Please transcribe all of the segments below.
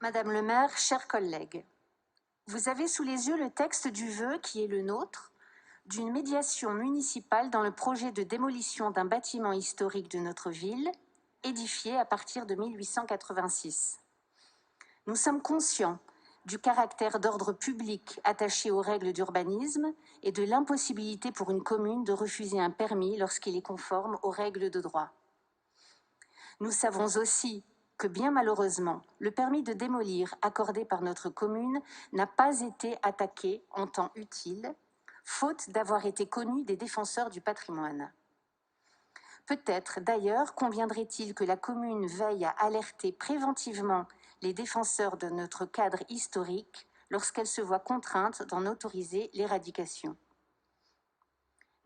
Madame le maire, chers collègues, vous avez sous les yeux le texte du vœu qui est le nôtre d'une médiation municipale dans le projet de démolition d'un bâtiment historique de notre ville, édifié à partir de 1886. Nous sommes conscients du caractère d'ordre public attaché aux règles d'urbanisme et de l'impossibilité pour une commune de refuser un permis lorsqu'il est conforme aux règles de droit. Nous savons aussi que bien malheureusement, le permis de démolir accordé par notre commune n'a pas été attaqué en temps utile, faute d'avoir été connu des défenseurs du patrimoine. Peut-être d'ailleurs conviendrait-il que la commune veille à alerter préventivement les défenseurs de notre cadre historique lorsqu'elle se voit contrainte d'en autoriser l'éradication.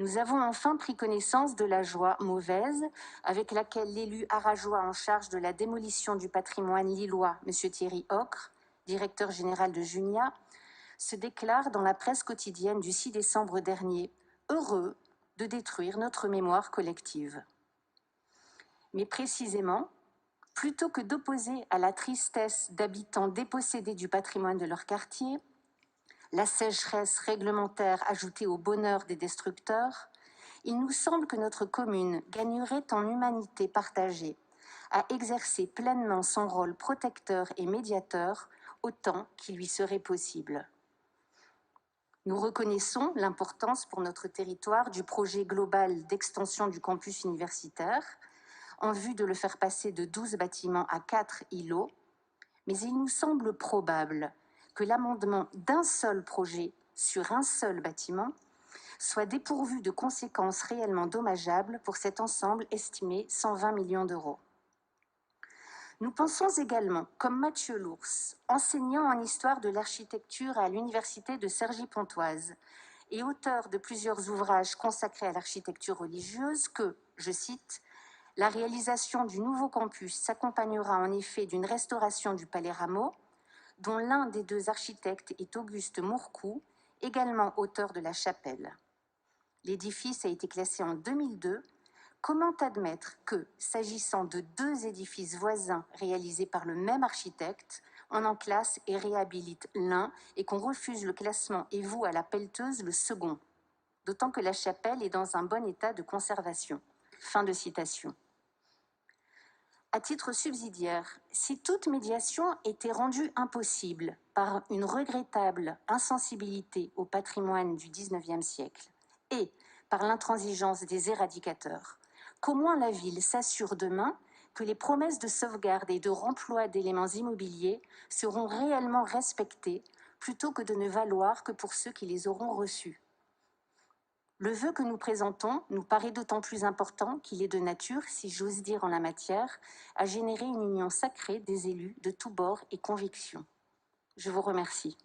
Nous avons enfin pris connaissance de la joie mauvaise avec laquelle l'élu arageois en charge de la démolition du patrimoine lillois, M. Thierry Ocre, directeur général de Junia, se déclare dans la presse quotidienne du 6 décembre dernier, heureux de détruire notre mémoire collective. Mais précisément, plutôt que d'opposer à la tristesse d'habitants dépossédés du patrimoine de leur quartier, la sécheresse réglementaire ajoutée au bonheur des destructeurs, il nous semble que notre commune gagnerait en humanité partagée à exercer pleinement son rôle protecteur et médiateur autant qu'il lui serait possible. Nous reconnaissons l'importance pour notre territoire du projet global d'extension du campus universitaire en vue de le faire passer de 12 bâtiments à 4 îlots, mais il nous semble probable que l'amendement d'un seul projet sur un seul bâtiment soit dépourvu de conséquences réellement dommageables pour cet ensemble estimé 120 millions d'euros. Nous pensons également, comme Mathieu Lours, enseignant en histoire de l'architecture à l'université de Cergy-Pontoise et auteur de plusieurs ouvrages consacrés à l'architecture religieuse, que, je cite, « La réalisation du nouveau campus s'accompagnera en effet d'une restauration du Palais Rameau, dont l'un des deux architectes est Auguste Mourcou, également auteur de la chapelle. L'édifice a été classé en 2002. Comment admettre que, s'agissant de deux édifices voisins réalisés par le même architecte, on en classe et réhabilite l'un et qu'on refuse le classement et voue à la pelleteuse le second, d'autant que la chapelle est dans un bon état de conservation. » Fin de citation. À titre subsidiaire, si toute médiation était rendue impossible par une regrettable insensibilité au patrimoine du XIXe siècle et par l'intransigeance des éradicateurs, qu'au moins la ville s'assure demain que les promesses de sauvegarde et de remploi d'éléments immobiliers seront réellement respectées plutôt que de ne valoir que pour ceux qui les auront reçus. Le vœu que nous présentons nous paraît d'autant plus important qu'il est de nature, si j'ose dire en la matière, à générer une union sacrée des élus de tous bords et convictions. Je vous remercie.